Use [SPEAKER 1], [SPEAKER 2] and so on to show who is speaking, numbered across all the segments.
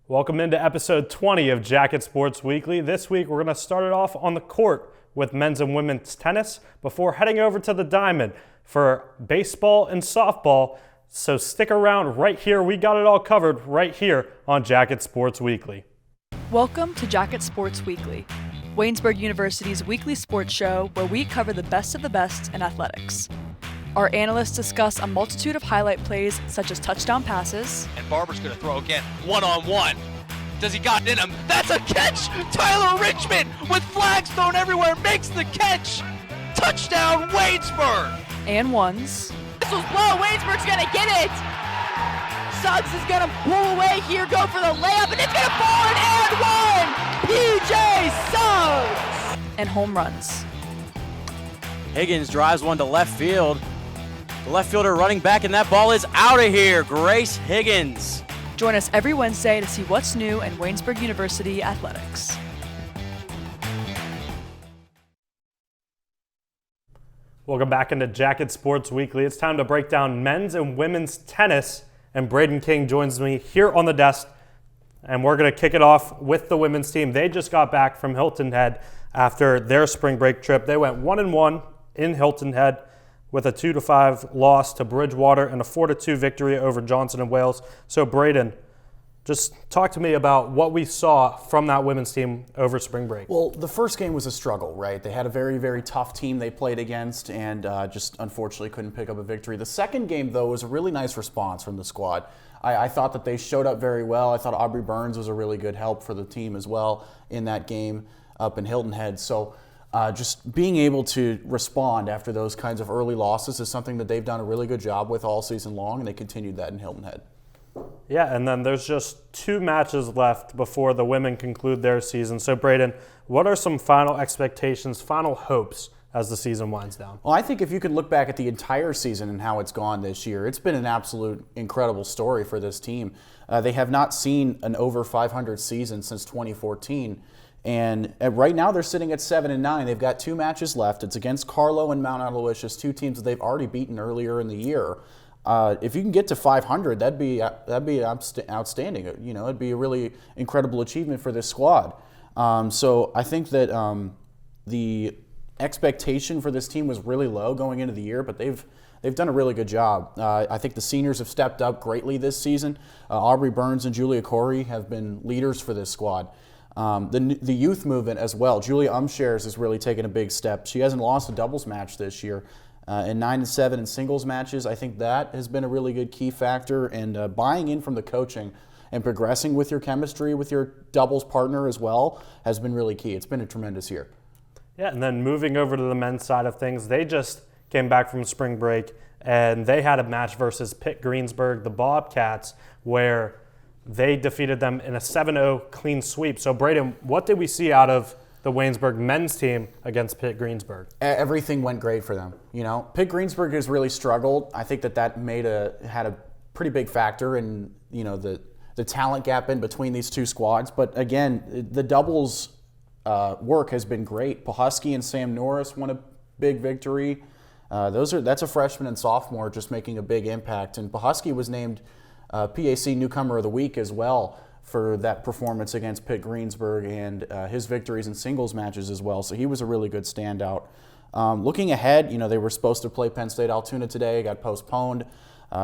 [SPEAKER 1] Welcome into episode 20 of Jacket Sports Weekly. This week we're going to start it off on the court with men's and women's tennis before heading over to the diamond for baseball and softball. So stick around right here. We got it all covered right here on Jacket Sports Weekly.
[SPEAKER 2] Welcome to Jacket Sports Weekly, Waynesburg University's weekly sports show where we cover the best of the best in athletics. Our analysts discuss a multitude of highlight plays such as touchdown passes.
[SPEAKER 3] And Barber's going to throw again, one-on-one. Does he got it in him? That's a catch! Tyler Richmond with flags thrown everywhere makes the catch! Touchdown Waynesburg!
[SPEAKER 2] And ones.
[SPEAKER 4] This was low, Waynesburg's going to get it! Suggs is going to pull away here, go for the layup, and it's going to fall in and one! PJ Suggs!
[SPEAKER 2] And home runs.
[SPEAKER 5] Higgins drives one to left field. The left fielder running back, and that ball is out of here. Grace Higgins.
[SPEAKER 2] Join us every Wednesday to see what's new in Waynesburg University athletics.
[SPEAKER 1] Welcome back into Jacket Sports Weekly. It's time to break down men's and women's tennis, and Brayden King joins me here on the desk, and we're going to kick it off with the women's team. They just got back from Hilton Head after their spring break trip. They went 1-1 in Hilton Head with a 2-5 loss to Bridgewater and a 4-2 victory over Johnson and Wales. So Brayden, just talk to me about what we saw from that women's team over spring break.
[SPEAKER 6] Well, the first game was a struggle, right? They had a very, very tough team they played against and just unfortunately couldn't pick up a victory. The second game, though, was a really nice response from the squad. I thought that they showed up very well. I thought Aubrey Burns was a really good help for the team as well in that game up in Hilton Head. So just being able to respond after those kinds of early losses is something that they've done a really good job with all season long, and they continued that in Hilton Head.
[SPEAKER 1] Yeah, and then there's just 2 matches left before the women conclude their season. So Brayden, what are some final expectations, final hopes as the season winds down?
[SPEAKER 6] Well, I think if you could look back at the entire season and how it's gone this year, it's been an absolute incredible story for this team. They have not seen an over 500 season since 2014. And right now they're sitting at 7-9. They've got 2 matches left. It's against Carlo and Mount Aloysius, 2 teams that they've already beaten earlier in the year. If you can get to 500, that'd be outstanding. You know, it'd be a really incredible achievement for this squad. So I think that the expectation for this team was really low going into the year, but they've done a really good job. I think the seniors have stepped up greatly this season. Aubrey Burns and Julia Corey have been leaders for this squad. The youth movement as well. Julia Umshares has really taken a big step. She hasn't lost a doubles match this year. In 9-7 in singles matches, I think that has been a really good key factor. And buying in from the coaching and progressing with your chemistry with your doubles partner as well has been really key. It's been a tremendous year.
[SPEAKER 1] Yeah, and then moving over to the men's side of things, they just came back from spring break and they had a match versus Pitt Greensburg, the Bobcats, where they defeated them in a 7-0 clean sweep. So, Brayden, what did we see out of the Waynesburg men's team against Pitt Greensburg?
[SPEAKER 6] Everything went great for them. You know, Pitt Greensburg has really struggled. I think that had a pretty big factor in, you know, the talent gap in between these 2 squads. But again, the doubles work has been great. Pahusky and Sam Norris won a big victory. That's a freshman and sophomore just making a big impact. And Pahusky was named PAC Newcomer of the Week as well for that performance against Pitt Greensburg and his victories in singles matches as well. So he was a really good standout. Looking ahead, you know, they were supposed to play Penn State Altoona today, got postponed.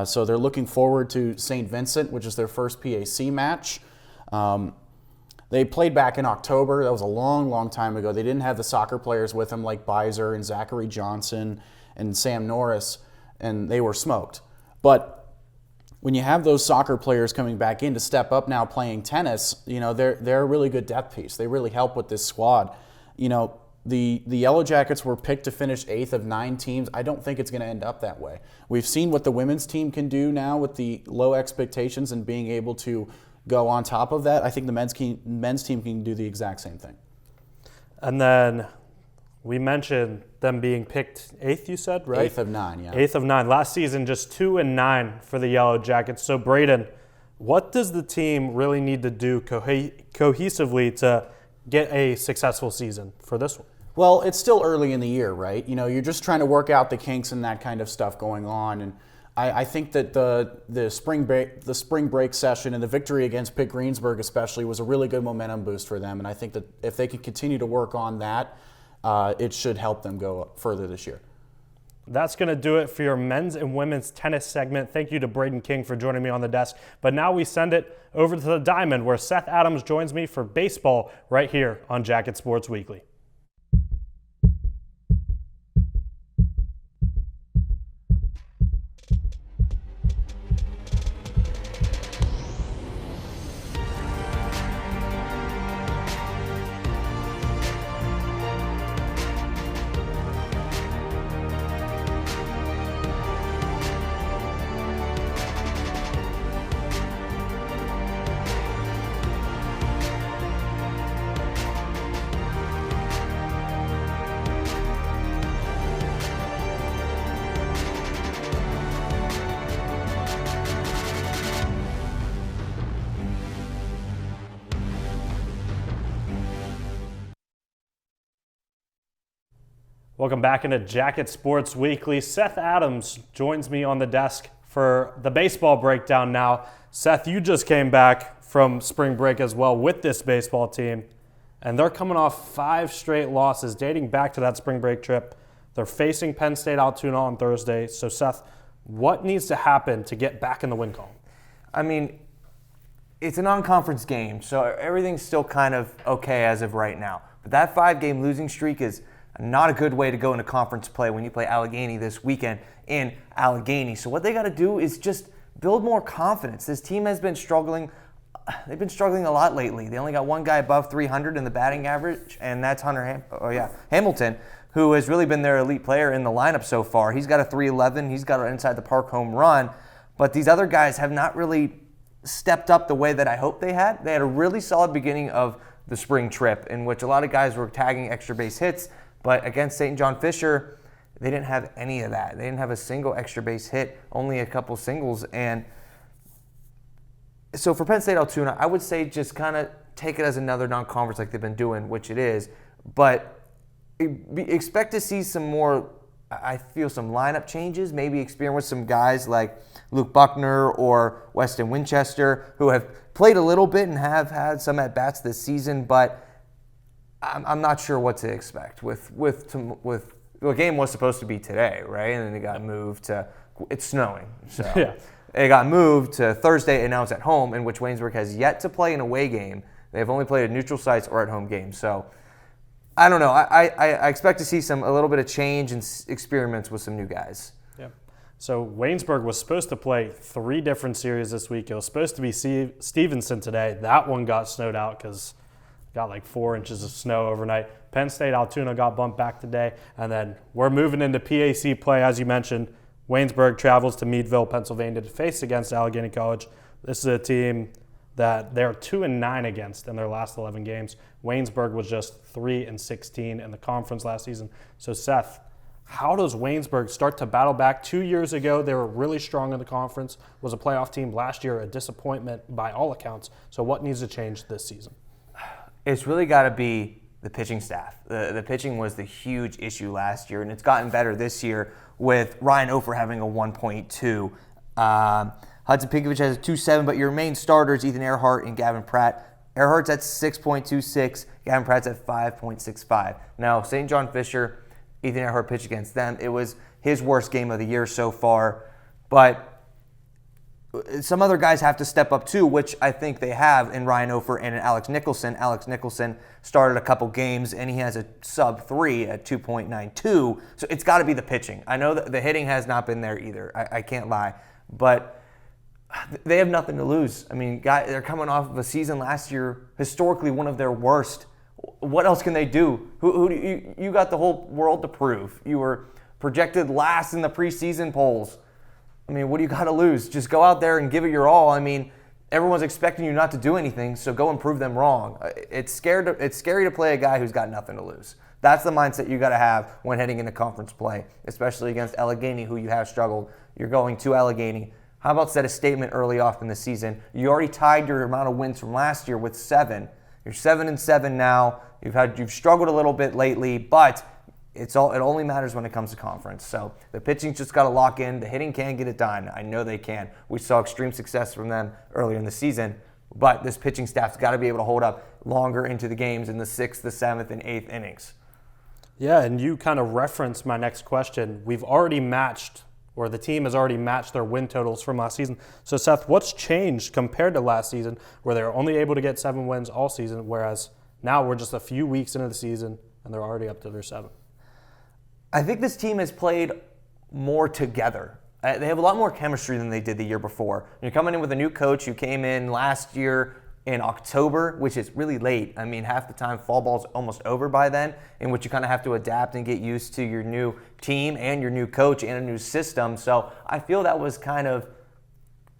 [SPEAKER 6] So they're looking forward to St. Vincent, which is their first PAC match. They played back in October. That was a long, long time ago. They didn't have the soccer players with them like Beiser and Zachary Johnson and Sam Norris, and they were smoked. But when you have those soccer players coming back in to step up now playing tennis, you know, they're a really good depth piece. They really help with this squad. You know, the Yellow Jackets were picked to finish 8th of 9 teams. I don't think it's going to end up that way. We've seen what the women's team can do now with the low expectations and being able to go on top of that. I think the men's team can do the exact same thing.
[SPEAKER 1] And then we mentioned them being picked 8th, you said, right?
[SPEAKER 6] 8th of 9, yeah.
[SPEAKER 1] 8th of 9. Last season, just 2-9 for the Yellow Jackets. So, Brayden, what does the team really need to do cohesively to get a successful season for this one?
[SPEAKER 6] Well, it's still early in the year, right? You know, you're just trying to work out the kinks and that kind of stuff going on. And I think that the spring break session and the victory against Pitt Greensburg especially was a really good momentum boost for them, and I think that if they can continue to work on that, it should help them go further this year.
[SPEAKER 1] That's going to do it for your men's and women's tennis segment. Thank you to Brayden King for joining me on the desk. But now we send it over to the Diamond, where Seth Adams joins me for baseball right here on Jacket Sports Weekly. Welcome back into Jacket Sports Weekly. Seth Adams joins me on the desk for the baseball breakdown now. Seth, you just came back from spring break as well with this baseball team, and they're coming off 5 straight losses dating back to that spring break trip. They're facing Penn State Altoona on Thursday. So, Seth, what needs to happen to get back in the win column?
[SPEAKER 7] I mean, it's a non-conference game, so everything's still kind of okay as of right now. But that 5-game losing streak is not a good way to go into conference play when you play Allegheny this weekend in Allegheny. So what they got to do is just build more confidence. This team has been struggling. They've been struggling a lot lately. They only got one guy above 300 in the batting average, and that's Hamilton, who has really been their elite player in the lineup so far. He's got a 311. He's got an inside the park home run. But these other guys have not really stepped up the way that I hoped they had. They had a really solid beginning of the spring trip in which a lot of guys were tagging extra base hits. But against St. John Fisher, they didn't have any of that. They didn't have a single extra base hit, only a couple singles. And so for Penn State Altoona, I would say just kind of take it as another non-conference like they've been doing, which it is. But expect to see some more, I feel, some lineup changes, maybe experiment with some guys like Luke Buckner or Weston Winchester, who have played a little bit and have had some at-bats this season, but I'm not sure what to expect with the game was supposed to be today, right? And then it got moved to, it's snowing. So yeah. It got moved to Thursday, and now it's at home, in which Waynesburg has yet to play an away game. They've only played at neutral sites or at home games. So I don't know. I expect to see a little bit of change and experiments with some new guys.
[SPEAKER 1] Yeah. So Waynesburg was supposed to play 3 different series this week. It was supposed to be Stevenson today. That one got snowed out because got like 4 inches of snow overnight. Penn State Altoona got bumped back today. And then we're moving into PAC play, as you mentioned. Waynesburg travels to Meadville, Pennsylvania to face against Allegheny College. This is a team that they're 2-9 against in their last 11 games. Waynesburg was just 3-16 in the conference last season. So, Seth, how does Waynesburg start to battle back? 2 years ago, they were really strong in the conference, was a playoff team. Last year, a disappointment by all accounts. So what needs to change this season?
[SPEAKER 7] It's really got to be the pitching staff. The pitching was the huge issue last year, and it's gotten better this year with Ryan Ofer having a 1.2. Hudson Pinkovich has a 2.7, but your main starters, Ethan Earhart and Gavin Pratt. Earhart's at 6.26, Gavin Pratt's at 5.65. Now, St. John Fisher, Ethan Earhart pitched against them. It was his worst game of the year so far, but some other guys have to step up too, which I think they have in Ryan Ofer and in Alex Nicholson. Alex Nicholson started a couple games, and he has a sub-3 at 2.92. So it's got to be the pitching. I know that the hitting has not been there either. I can't lie. But they have nothing to lose. I mean, they're coming off of a season last year, historically one of their worst. What else can they do? You got the whole world to prove. You were projected last in the preseason polls. I mean, what do you got to lose? Just go out there and give it your all. I mean, everyone's expecting you not to do anything, so go and prove them wrong. It's scary to play a guy who's got nothing to lose. That's the mindset you got to have when heading into conference play, especially against Allegheny, who you have struggled. You're going to Allegheny. How about set a statement early off in the season? You already tied your amount of wins from last year with 7. You're 7-7 now. You've struggled a little bit lately, but it only matters when it comes to conference. So the pitching's just got to lock in. The hitting can get it done. I know they can. We saw extreme success from them earlier in the season, but this pitching staff's got to be able to hold up longer into the games in the 6th, the 7th, and 8th innings.
[SPEAKER 1] Yeah, and you kind of referenced my next question. We've already matched, or the team has already matched their win totals from last season. So, Seth, what's changed compared to last season where they were only able to get 7 wins all season, whereas now we're just a few weeks into the season and they're already up to their 7th?
[SPEAKER 7] I think this team has played more together. They have a lot more chemistry than they did the year before. You're coming in with a new coach who came in last year in October, which is really late. I mean, half the time fall ball's almost over by then, in which you kind of have to adapt and get used to your new team and your new coach and a new system. So I feel that was kind of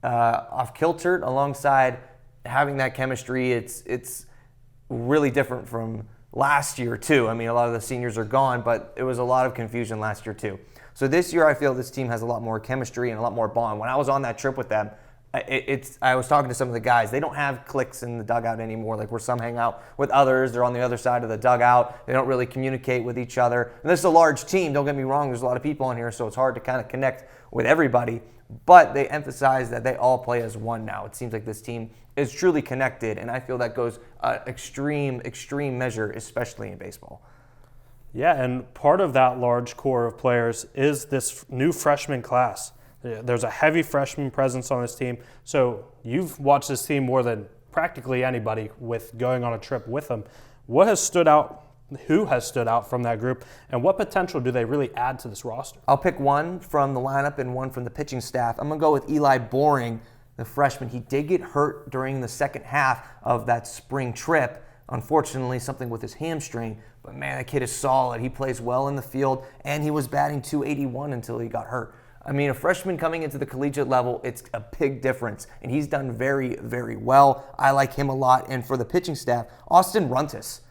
[SPEAKER 7] off kilter alongside having that chemistry. It's really different from last year too. I mean, a lot of the seniors are gone, but it was a lot of confusion last year too. So this year I feel this team has a lot more chemistry and a lot more bond. When I was on that trip with them, I was talking to some of the guys. They don't have cliques in the dugout anymore, like where some hang out with others. They're on the other side of the dugout. They don't really communicate with each other. And this is a large team. Don't get me wrong. There's a lot of people in here, so it's hard to kind of connect with everybody. But they emphasize that they all play as one now. It seems like this team is truly connected, and I feel that goes extreme measure, especially in baseball.
[SPEAKER 1] Yeah, and part of that large core of players is this new freshman class. There's a heavy freshman presence on this team. So you've watched this team more than practically anybody with going on a trip with them. What has stood out? Who has stood out from that group? And what potential do they really add to this roster?
[SPEAKER 7] I'll pick one from the lineup and one from the pitching staff. I'm going to go with Eli Boring, the freshman. He did get hurt during the second half of that spring trip. Unfortunately, something with his hamstring. But man, that kid is solid. He plays well in the field, and he was batting .281 until he got hurt. I mean, a freshman coming into the collegiate level, it's a big difference, and he's done very, very well. I like him a lot. And for the pitching staff, Austin Runtis.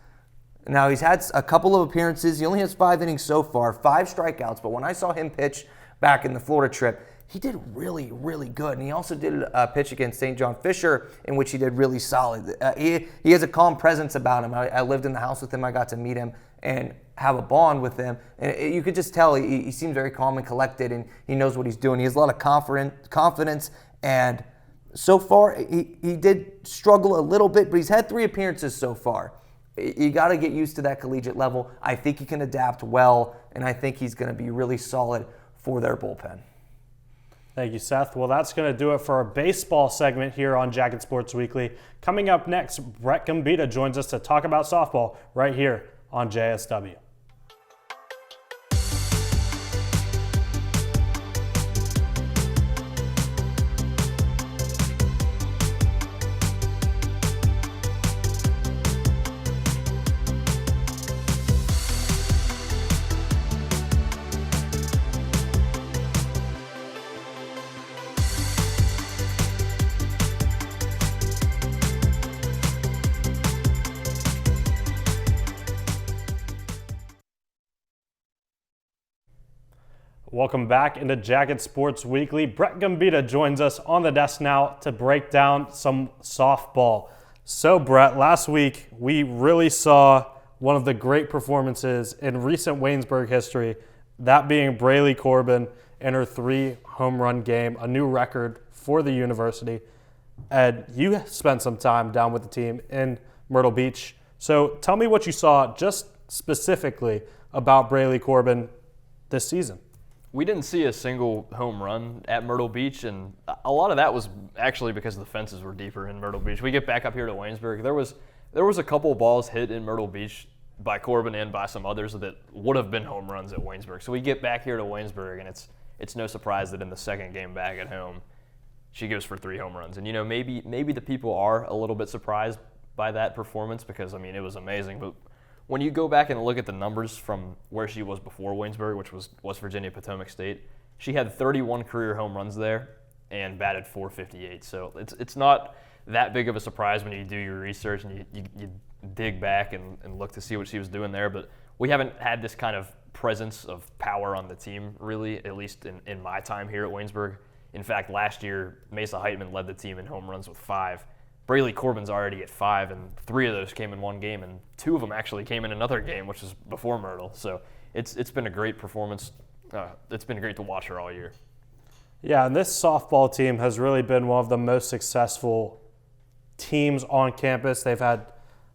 [SPEAKER 7] Now, he's had a couple of appearances. He only has 5 innings so far, 5 strikeouts. But when I saw him pitch back in the Florida trip, he did really, really good. And he also did a pitch against St. John Fisher in which he did really solid. He has a calm presence about him. I lived in the house with him. I got to meet him and have a bond with him. And you could just tell he seems very calm and collected, and he knows what he's doing. He has a lot of confidence. And so far, he did struggle a little bit, but he's had 3 appearances so far. You got to get used to that collegiate level. I think he can adapt well, and I think he's going to be really solid for their bullpen.
[SPEAKER 1] Thank you, Seth. Well, that's going to do it for our baseball segment here on Jacket Sports Weekly. Coming up next, Brett Gombita joins us to talk about softball right here on JSW. Welcome back into Jacket Sports Weekly. Brett Gombita joins us on the desk now to break down some softball. So, Brett, last week we really saw one of the great performances in recent Waynesburg history, that being Braylee Corbin in her 3 home run game, a new record for the university. And you spent some time down with the team in Myrtle Beach. So tell me what you saw just specifically about Braylee Corbin this season.
[SPEAKER 8] We didn't see a single home run at Myrtle Beach, and a lot of that was actually because the fences were deeper in Myrtle Beach. We get back up here to Waynesburg. There was a couple of balls hit in Myrtle Beach by Corbin and by some others that would have been home runs at Waynesburg. So we get back here to Waynesburg, and it's no surprise that in the second game back at home, she goes for 3 home runs. And, you know, maybe the people are a little bit surprised by that performance because, I mean, it was amazing. But when you go back and look at the numbers from where she was before Waynesburg, which was West Virginia Potomac State, she had 31 career home runs there and batted .458. So it's not that big of a surprise when you do your research and you dig back and look to see what she was doing there. But we haven't had this kind of presence of power on the team, really, at least in my time here at Waynesburg. In fact, last year, Mesa Heitman led the team in home runs with 5. Braylee Corbin's already at 5, and 3 of those came in one game, and 2 of them actually came in another game, which was before Myrtle. So it's been a great performance. It's been great to watch her all year.
[SPEAKER 1] Yeah, and this softball team has really been one of the most successful teams on campus. They've had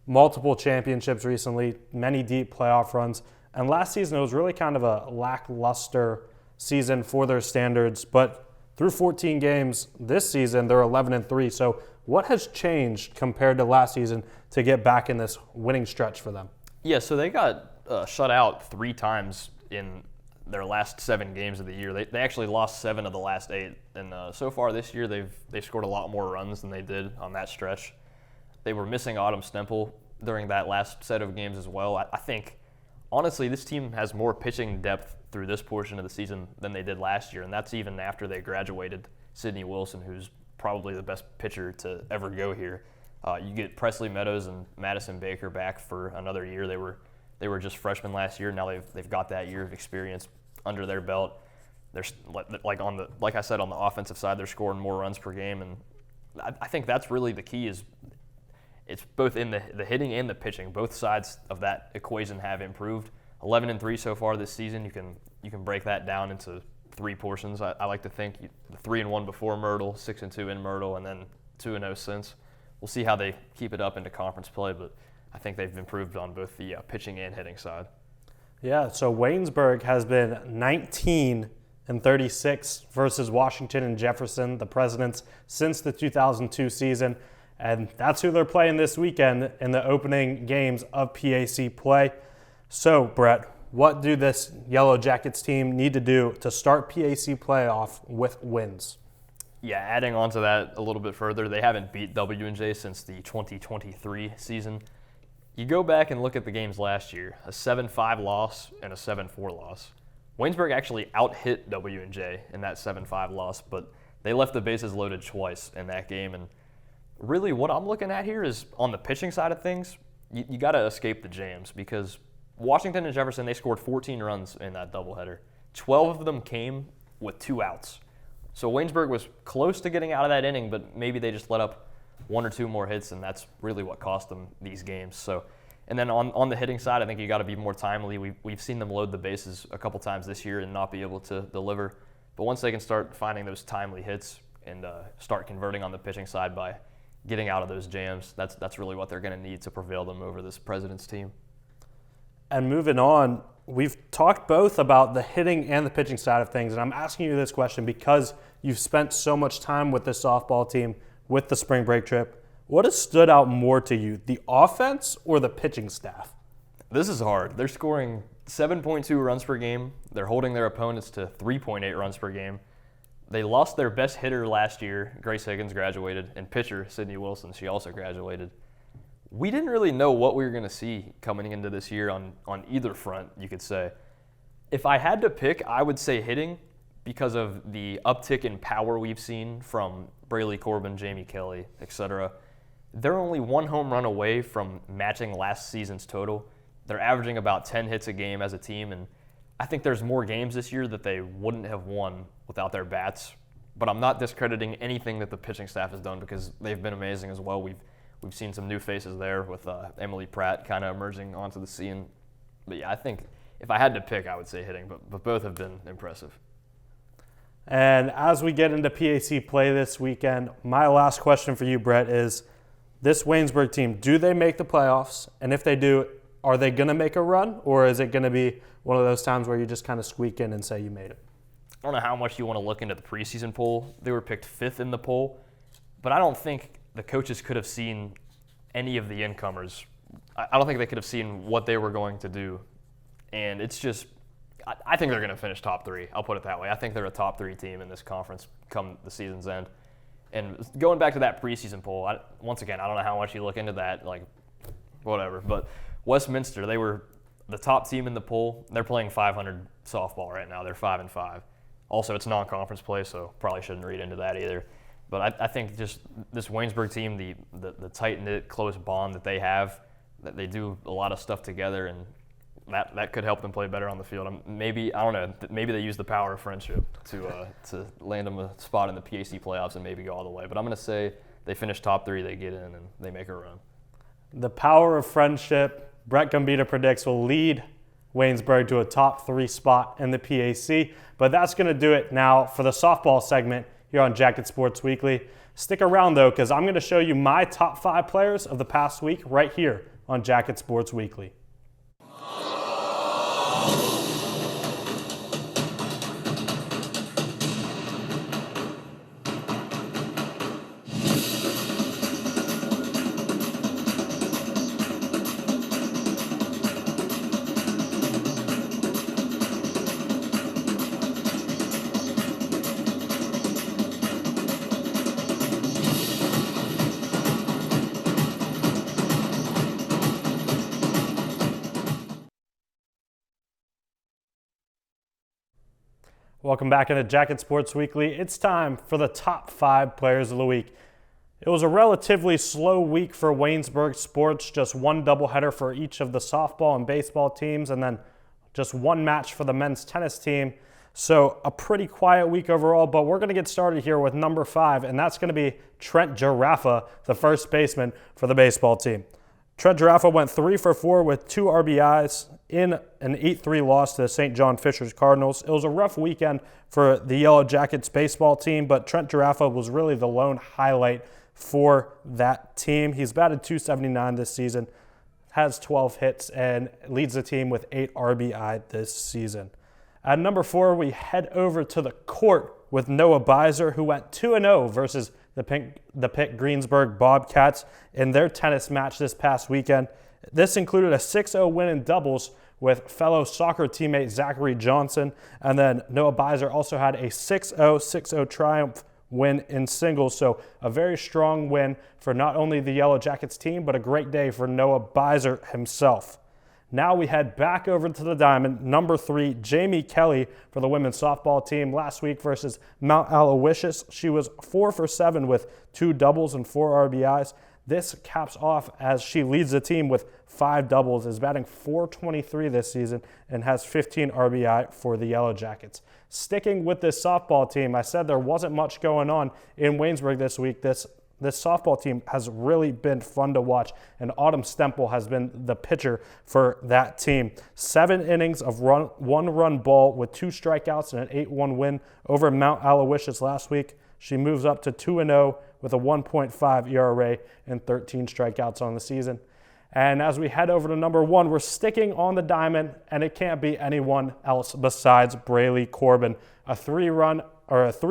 [SPEAKER 1] multiple championships recently, many deep playoff runs. And last season, it was really kind of a lackluster season for their standards. But through 14 games this season, they're 11-3. So what has changed compared to last season to get back in this winning stretch for them?
[SPEAKER 8] Yeah, so they got shut out 3 times in their last 7 games of the year. They actually lost 7 of the last 8. And so far this year, they've scored a lot more runs than they did on that stretch. They were missing Autumn Stemple during that last set of games as well. I think, honestly, this team has more pitching depth through this portion of the season than they did last year, and that's even after they graduated Sydney Wilson, who's probably the best pitcher to ever go here. You get Presley Meadows and Madison Baker back for another year. They were just freshmen last year. Now they've got that year of experience under their belt. They're like I said, on the offensive side, they're scoring more runs per game, and I think that's really the key. Is it's both in the hitting and the pitching. Both sides of that equation have improved. 11-3 so far this season. You can break that down into 3 portions. I like to think the 3-1 before Myrtle, 6-2 in Myrtle, and then 2-0 since. We'll see how they keep it up into conference play, but I think they've improved on both the pitching and hitting side.
[SPEAKER 1] Yeah, so Waynesburg has been 19-36 versus Washington and Jefferson, the Presidents, since the 2002 season. And that's who they're playing this weekend in the opening games of PAC play. So, Brett, what do this Yellow Jackets team need to do to start PAC playoff with wins?
[SPEAKER 8] Yeah, adding on to that a little bit further, they haven't beat W&J since the 2023 season. You go back and look at the games last year, a 7-5 loss and a 7-4 loss. Waynesburg actually out-hit W&J in that 7-5 loss, but they left the bases loaded twice in that game. And really what I'm looking at here is on the pitching side of things, you got to escape the jams, because Washington and Jefferson, they scored 14 runs in that doubleheader. 12 of them came with 2 outs. So Waynesburg was close to getting out of that inning, but maybe they just let up 1 or 2 more hits, and that's really what cost them these games. So, and then on the hitting side, I think you got to be more timely. We've seen them load the bases a couple times this year and not be able to deliver. But once they can start finding those timely hits and start converting on the pitching side by getting out of those jams, that's really what they're going to need to prevail them over this President's team.
[SPEAKER 1] And moving on, we've talked both about the hitting and the pitching side of things, and I'm asking you this question because you've spent so much time with this softball team with the spring break trip. What has stood out more to you, the offense or the pitching staff?
[SPEAKER 8] This is hard. They're scoring 7.2 runs per game. They're holding their opponents to 3.8 runs per game. They lost their best hitter last year. Grace Higgins graduated, and pitcher Sydney Wilson, she also graduated. We didn't really know what we were going to see coming into this year on either front, you could say. If I had to pick, I would say hitting, because of the uptick in power we've seen from Braylee Corbin, Jamie Kelly, etc. They're only 1 home run away from matching last season's total. They're averaging about 10 hits a game as a team, and I think there's more games this year that they wouldn't have won without their bats. But I'm not discrediting anything that the pitching staff has done, because they've been amazing as well. We've seen some new faces there with Emily Pratt kind of emerging onto the scene. But yeah, I think if I had to pick, I would say hitting, but both have been impressive.
[SPEAKER 1] And as we get into PAC play this weekend, my last question for you, Brett, is this Waynesburg team, do they make the playoffs? And if they do, are they going to make a run? Or is it going to be one of those times where you just kind of squeak in and say you made it?
[SPEAKER 8] I don't know how much you want to look into the preseason poll. They were picked 5th in the poll, but I don't think the coaches could have seen any of the incomers. I don't think they could have seen what they were going to do. And it's just, I think they're going to finish top 3. I'll put it that way. I think they're a top 3 team in this conference come the season's end. And going back to that preseason poll, once again, I don't know how much you look into that, like whatever. But Westminster, they were the top team in the poll. They're playing 500 softball right now. They're 5-5. Also, it's non-conference play, so probably shouldn't read into that either. But I think just this Waynesburg team, the tight-knit, close bond that they have, that they do a lot of stuff together, and that could help them play better on the field. Maybe, I don't know, maybe they use the power of friendship to land them a spot in the PAC playoffs and maybe go all the way. But I'm going to say they finish top 3, they get in, and they make a run.
[SPEAKER 1] The power of friendship, Brett Gombita predicts, will lead Waynesburg to a top 3 spot in the PAC. But that's going to do it now for the softball segment here on Jacket Sports Weekly. Stick around though, because I'm going to show you my top 5 players of the past week right here on Jacket Sports Weekly. Welcome back into Jacket Sports Weekly. It's time for the top 5 players of the week. It was a relatively slow week for Waynesburg sports, just one doubleheader for each of the softball and baseball teams, and then just one match for the men's tennis team. So a pretty quiet week overall, but we're going to get started here with number 5, and that's going to be Trent Giraffa, the first baseman for the baseball team. Trent Giraffa went 3 for 4 with 2 RBIs in an 8-3 loss to the St. John Fishers Cardinals. It was a rough weekend for the Yellow Jackets baseball team, but Trent Giraffa was really the lone highlight for that team. He's batted .279 this season, has 12 hits, and leads the team with 8 RBI this season. At number 4, we head over to the court with Noah Beiser, who went 2-0 versus the Pitt Greensburg Bobcats in their tennis match this past weekend. This included a 6-0 win in doubles with fellow soccer teammate Zachary Johnson, and then Noah Beiser also had a 6-0 triumph win in singles. So a very strong win for not only the Yellow Jackets team, but a great day for Noah Beiser himself. Now we head back over to the diamond. Number 3, Jamie Kelly for the women's softball team last week versus Mount Aloysius. She was 4 for 7 with 2 doubles and 4 RBIs. This caps off as she leads the team with 5 doubles, is batting .423 this season, and has 15 RBI for the Yellow Jackets. Sticking with this softball team, I said there wasn't much going on in Waynesburg this week. This softball team has really been fun to watch, and Autumn Stemple has been the pitcher for that team. 7 innings of 1-run ball with 2 strikeouts and an 8-1 win over Mount Aloysius last week. She moves up to 2-0 with a 1.5 ERA and 13 strikeouts on the season. And as we head over to number 1, we're sticking on the diamond, and it can't be anyone else besides Braylee Corbin. A 3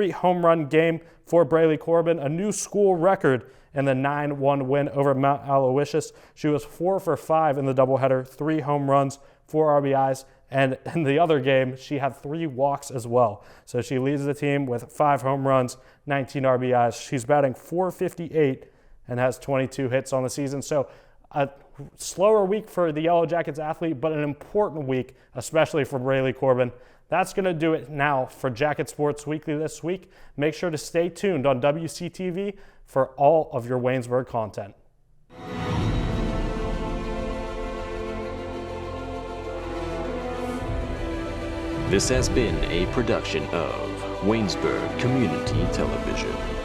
[SPEAKER 1] home run game for Braylee Corbin, a new school record in the 9-1 win over Mount Aloysius. She was 4 for 5 in the doubleheader, 3 home runs, 4 RBIs, and in the other game, she had 3 walks as well. So she leads the team with 5 home runs, 19 RBIs. She's batting .458 and has 22 hits on the season. So a slower week for the Yellow Jackets athlete, but an important week, especially for Braylee Corbin. That's going to do it now for Jacket Sports Weekly this week. Make sure to stay tuned on WCTV for all of your Waynesburg content.
[SPEAKER 9] This has been a production of Waynesburg Community Television.